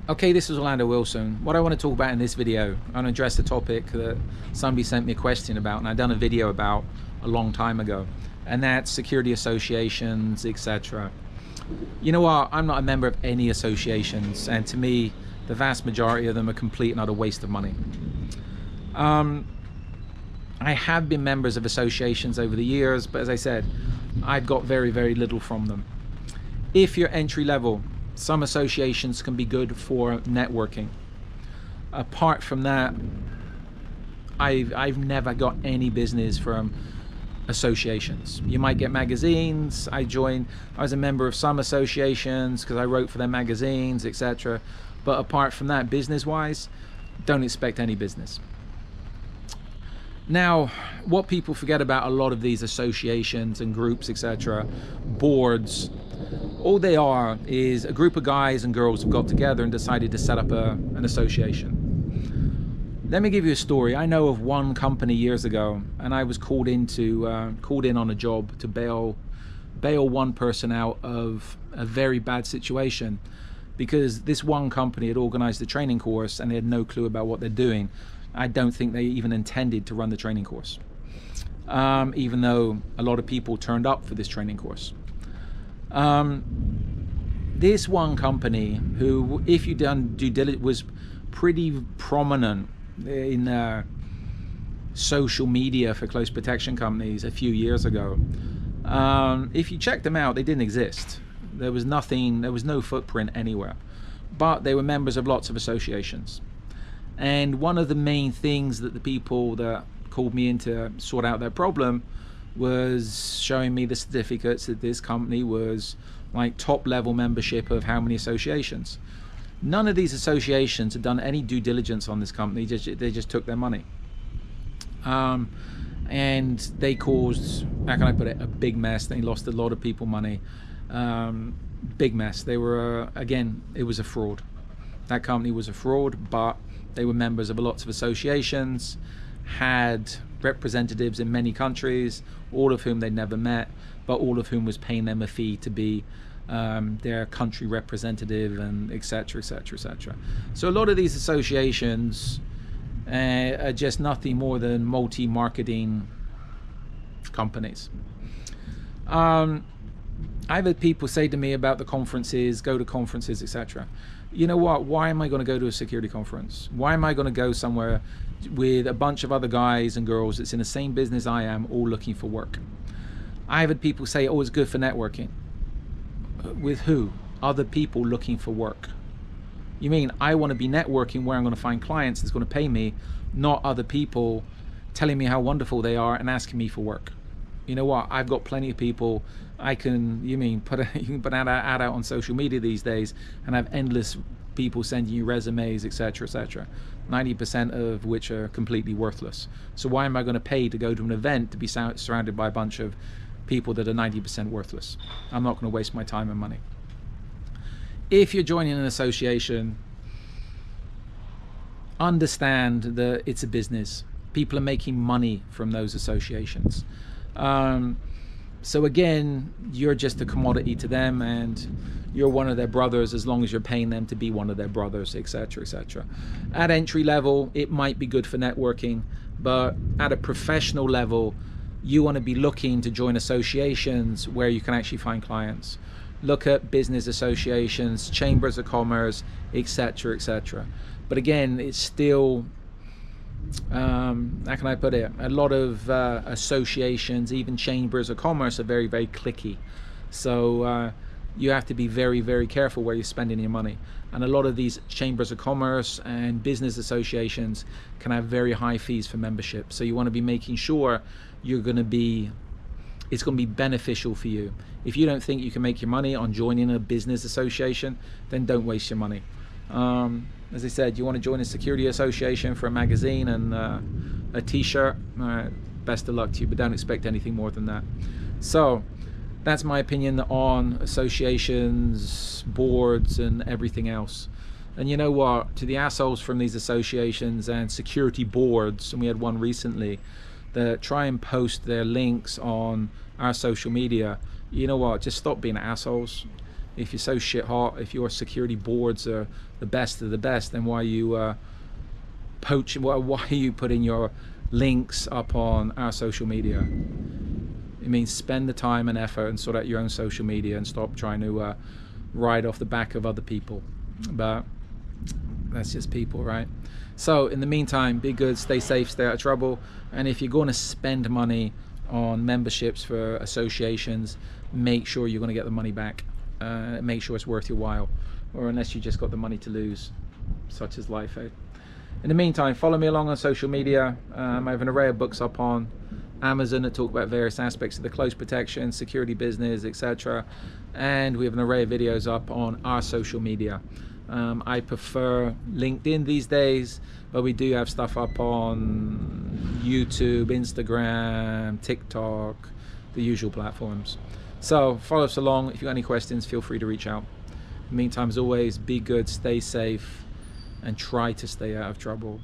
Okay, this is Orlando Wilson. What I want to talk about in this video, I want to address the topic that somebody sent me a question about, and I've done a video about a long time ago, and that's security associations, etc. You know what? I'm not a member of any associations, and to me, the vast majority of them are complete and utter waste of money. I have been members of associations over the years, but as I said, I've got very, very little from them. If you're entry level, some associations can be good for networking. Apart from that, I've never got any business from associations. You might get magazines. I was a member of some associations because I wrote for their magazines, etc. But apart from that, business-wise, don't expect any business. Now, what people forget about a lot of these associations and groups, etc., boards, all they are is a group of guys and girls who got together and decided to set up an association. Let me give you a story. I know of one company years ago, and I was called in on a job to bail one person out of a very bad situation, because this one company had organized the training course and they had no clue about what they're doing. I don't think they even intended to run the training course, even though a lot of people turned up for this training course. This one company, who, if you've done due diligence, was pretty prominent in social media for close protection companies a few years ago. If you checked them out, they didn't exist. There was nothing, there was no footprint anywhere, but they were members of lots of associations. And one of the main things that the people that called me in to sort out their problem was showing me the certificates that this company was like top level membership of how many associations. None of these associations had done any due diligence on this company. They just took their money. And they caused, how can I put it, a big mess. They lost a lot of people money. Big mess. They were, again, it was a fraud. That company was a fraud, but they were members of lots of associations, had representatives in many countries, all of whom they'd never met, but all of whom was paying them a fee to be their country representative, and etc, etc, etc. So a lot of these associations are just nothing more than multi-marketing companies. I've had people say to me about the conferences, go to conferences, etc. You know what? Why am I going to go to a security conference? Why am I going to go somewhere with a bunch of other guys and girls that's in the same business I am, all looking for work? I've had people say, oh, it's good for networking. With who? Other people looking for work. You mean I want to be networking where I'm going to find clients that's going to pay me, not other people telling me how wonderful they are and asking me for work? You know what? I've got plenty of people. You can put an ad out on social media these days and have endless people sending you resumes, etc, etc, 90% of which are completely worthless. So why am I going to pay to go to an event to be surrounded by a bunch of people that are 90% worthless? I'm not going to waste my time and money. If you're joining an association, understand that it's a business. People are making money from those associations. So again, you're just a commodity to them, and you're one of their brothers as long as you're paying them to be one of their brothers, etc, etc. At entry level, it might be good for networking, but at a professional level, you want to be looking to join associations where you can actually find clients. Look at business associations, chambers of commerce, etc, etc. But again, it's still, how can I put it, a lot of associations, even chambers of commerce, are very, very cliquey. So you have to be very, very careful where you're spending your money. And a lot of these chambers of commerce and business associations can have very high fees for membership. So you want to be making sure it's going to be beneficial for you. If you don't think you can make your money on joining a business association, then don't waste your money. As I said, you want to join a security association for a magazine and a t-shirt, best of luck to you, but don't expect anything more than that. So that's my opinion on associations, boards, and everything else. And you know what, to the assholes from these associations and security boards, and we had one recently, that try and post their links on our social media, you know what, just stop being assholes. If you're so shit hot, if your security boards are the best of the best, then why are you poaching? Why are you putting your links up on our social media? It means spend the time and effort and sort out your own social media and stop trying to ride off the back of other people. But that's just people, right? So in the meantime, be good, stay safe, stay out of trouble. And if you're going to spend money on memberships for associations, make sure you're going to get the money back. Make sure it's worth your while, or unless you just got the money to lose, such as life. In the meantime, follow me along on social media. I have an array of books up on Amazon that talk about various aspects of the close protection, security business, etc. And we have an array of videos up on our social media. I prefer LinkedIn these days, but we do have stuff up on YouTube, Instagram, TikTok, the usual platforms. So follow us along. If you've got any questions, feel free to reach out. In the meantime, as always, be good, stay safe, and try to stay out of trouble.